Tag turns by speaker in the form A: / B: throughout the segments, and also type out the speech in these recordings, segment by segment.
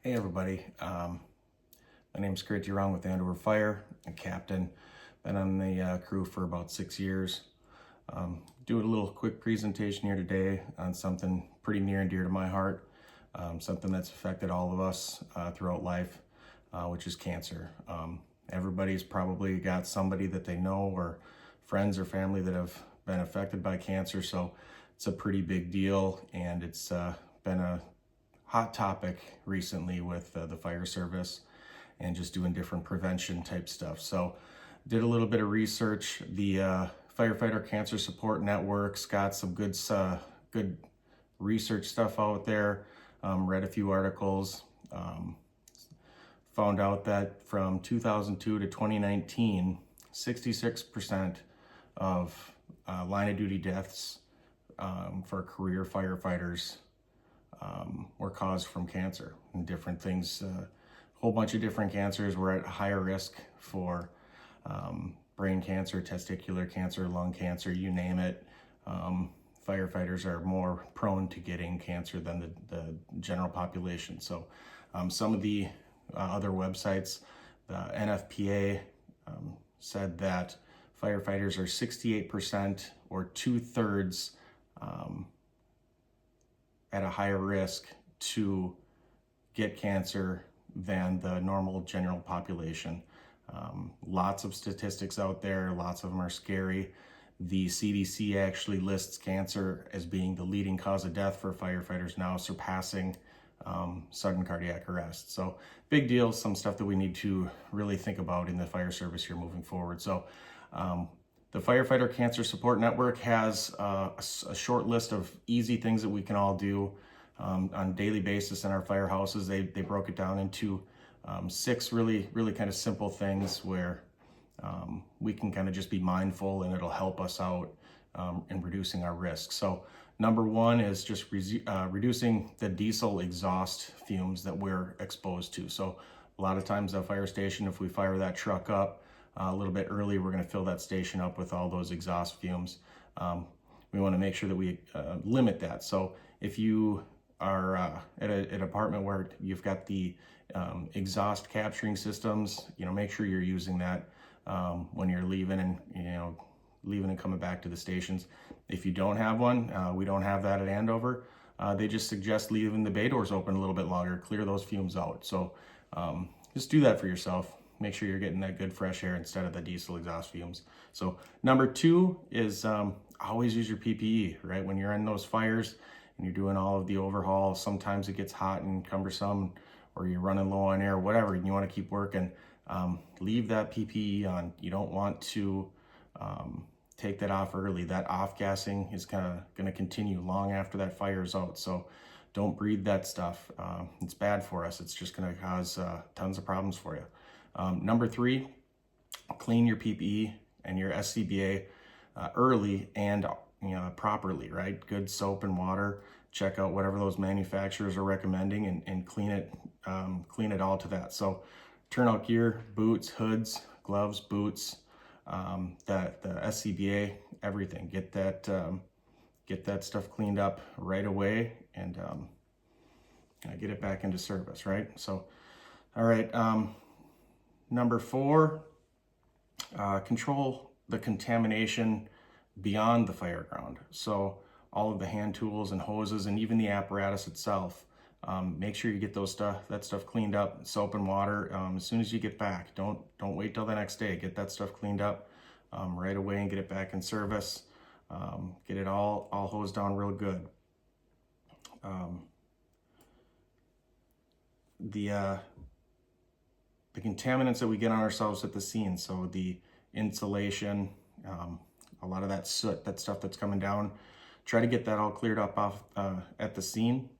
A: Hey everybody, my name's Grady Wrong with Andover Fire, a captain. Been on the crew for about 6 years. Do a little quick presentation here today on something pretty near and dear to my heart, something that's affected all of us throughout life, which is cancer. Everybody's probably got somebody that they know or friends or family that have been affected by cancer, so it's a pretty big deal, and it's been a hot topic recently with the fire service and just doing different prevention type stuff. So did a little bit of research. The Firefighter Cancer Support Network's got some good research stuff out there. Read a few articles. Found out that from 2002 to 2019, 66% of line of duty deaths for career firefighters were caused from cancer and different things. A whole bunch of different cancers were at higher risk for brain cancer, testicular cancer, lung cancer, you name it. Firefighters are more prone to getting cancer than the general population. So some of the other websites, the NFPA said that firefighters are 68% or 2/3 at a higher risk to get cancer than the normal general population. Lots of statistics out there, lots of them are scary. The CDC actually lists cancer as being the leading cause of death for firefighters now, surpassing sudden cardiac arrest. So big deal, some stuff that we need to really think about in the fire service here moving forward. So the Firefighter Cancer Support Network has a short list of easy things that we can all do on a daily basis in our firehouses. They broke it down into 6 really kind of simple things where we can kind of just be mindful, and it'll help us out in reducing our risk. So number 1 is just reducing the diesel exhaust fumes that we're exposed to. So a lot of times at a fire station, if we fire that truck up a little bit early, we're going to fill that station up with all those exhaust fumes. We want to make sure that we limit that. So if you are at an apartment where you've got the exhaust capturing systems, make sure you're using that when you're leaving and coming back to the stations. If you don't have one, we don't have that at Andover. They just suggest leaving the bay doors open a little bit longer, clear those fumes out. So just do that for yourself. Make sure you're getting that good fresh air instead of the diesel exhaust fumes. So number 2 is always use your PPE, right? When you're in those fires and you're doing all of the overhauls, sometimes it gets hot and cumbersome, or you're running low on air, whatever, and you want to keep working, leave that PPE on. You don't want to take that off early. That off-gassing is going to continue long after that fire is out. So don't breathe that stuff. It's bad for us. It's just going to cause tons of problems for you. Number 3, clean your PPE and your SCBA early and properly, right? Good soap and water. Check out whatever those manufacturers are recommending and clean it all to that. So turnout gear, boots, hoods, gloves, boots, the SCBA, everything. Get that stuff cleaned up right away and get it back into service, right? So, all right. Number 4, control the contamination beyond the fire ground. So all of the hand tools and hoses and even the apparatus itself, make sure you get that stuff cleaned up, soap and water, as soon as you get back. Don't wait till the next day. Get that stuff cleaned up right away and get it back in service. Get it all hosed down real good. The contaminants that we get on ourselves at the scene, so the insulation, a lot of that soot, that stuff that's coming down, try to get that all cleared up off at the scene.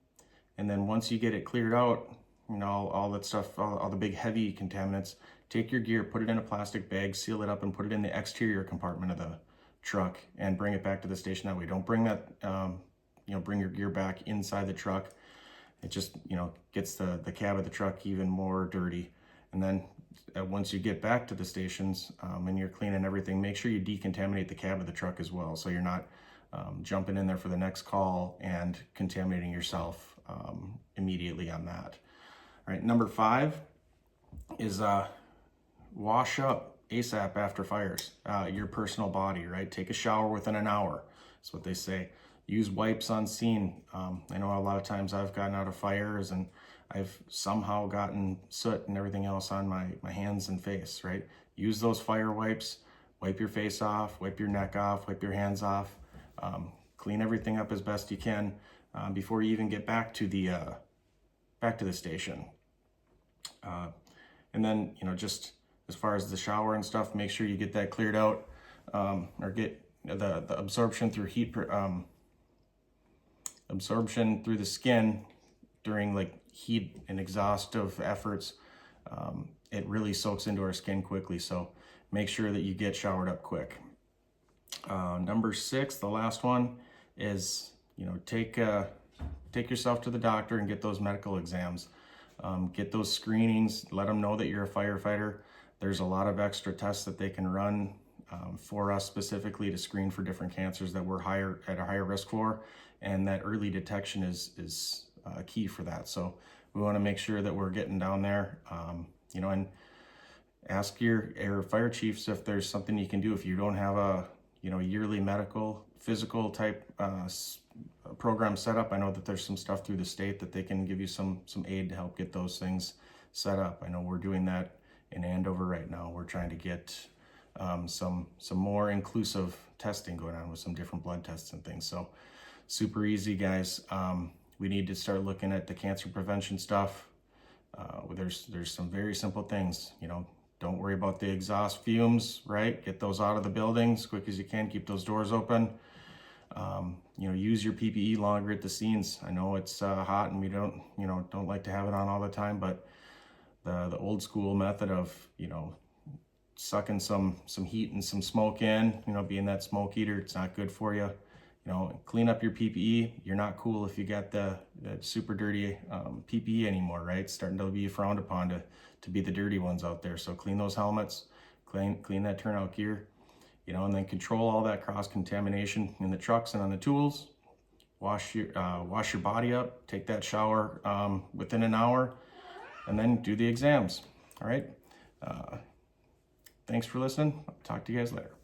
A: And then once you get it cleared out, all that stuff, all the big heavy contaminants, take your gear, put it in a plastic bag, seal it up, and put it in the exterior compartment of the truck and bring it back to the station that way. Don't bring that, bring your gear back inside the truck. It just, gets the cab of the truck even more dirty. And then once you get back to the stations and you're cleaning everything, make sure you decontaminate the cab of the truck as well, so you're not jumping in there for the next call and contaminating yourself immediately on that. All right, number 5 is wash up ASAP after fires. Your personal body, right? Take a shower within an hour. That's what they say. Use wipes on scene. I know a lot of times I've gotten out of fires and I've somehow gotten soot and everything else on my hands and face, right? Use those fire wipes. Wipe your face off, wipe your neck off, wipe your hands off. Clean everything up as best you can before you even get back to the station. And then, just as far as the shower and stuff, make sure you get that cleared out, or get the absorption through heat, absorption through the skin during like heat and exhaustive efforts. It really soaks into our skin quickly. So make sure that you get showered up quick. Number 6, the last one is, take yourself to the doctor and get those medical exams. Get those screenings, let them know that you're a firefighter. There's a lot of extra tests that they can run for us specifically to screen for different cancers that we're at a higher risk for, and that early detection is key for that. So we want to make sure that we're getting down there, and ask your fire chiefs if there's something you can do. If you don't have a yearly medical physical type program set up, I know that there's some stuff through the state that they can give you some aid to help get those things set up. I know we're doing that in Andover right now. We're trying to get some more inclusive testing going on with some different blood tests and things. So super easy, guys. We need to start looking at the cancer prevention stuff. There's some very simple things. Don't worry about the exhaust fumes, right? Get those out of the building as quick as you can. Keep those doors open. Use your PPE longer at the scenes. I know it's hot and we don't like to have it on all the time, but the old school method of, sucking some heat and some smoke in, being that smoke eater, it's not good for you. Clean up your PPE. You're not cool if you got the super dirty PPE anymore, right? It's starting to be frowned upon to be the dirty ones out there. So clean those helmets, clean that turnout gear, and then control all that cross-contamination in the trucks and on the tools. Wash your body up, take that shower within an hour, and then do the exams. All right. Thanks for listening. I'll talk to you guys later.